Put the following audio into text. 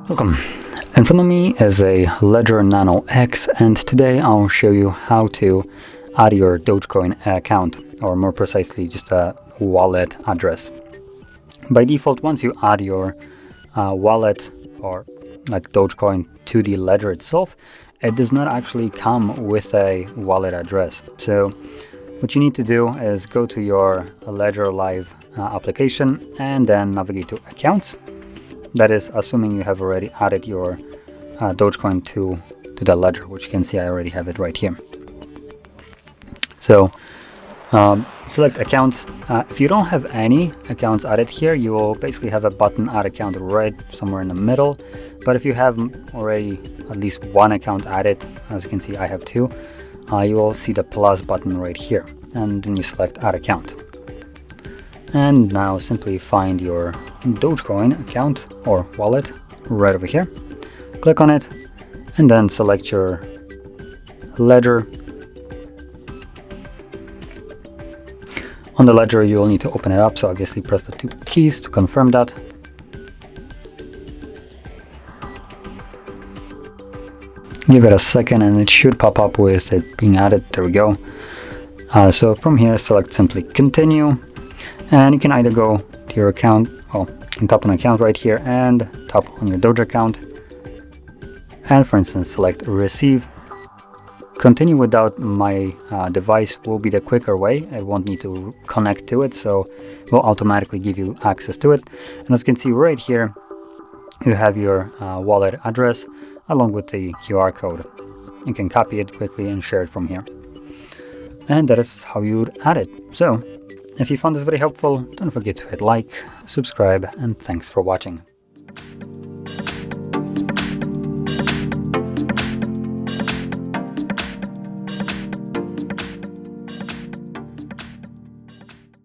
Welcome. In front of me is a LEDGER Nano X, and today I'll show you how to add your Dogecoin account, or more precisely just a wallet address. By default, once you add your wallet or like Dogecoin to the ledger itself, it does not actually come with a wallet address. So what you need to do is go to your Ledger Live application and then navigate to accounts. That is assuming you have already added your Dogecoin to the ledger, which you can see I already have it right here. So select accounts. If you don't have any accounts added here, you will basically have a button add account right somewhere in the middle. But if you have already at least one account added, as you can see I have two, you will see the plus button right here, and then you select add account. And now simply find your Dogecoin account or wallet right over here. Click on it and then select your ledger. On the ledger you will need to open it up, so obviously press the 2 keys to confirm that. Give it a second and it should pop up with it being added. There we go. So from here select simply continue, and you can either go to your account, well, you can tap on account right here and tap on your Doge account, and for instance select receive. Continue without my device will be the quicker way. I won't need to connect to it, so it will automatically give you access to it. And as you can see right here, you have your wallet address along with the QR code. You can copy it quickly and share it from here. And that is how you would add it. So if you found this very helpful, don't forget to hit like, subscribe, and thanks for watching.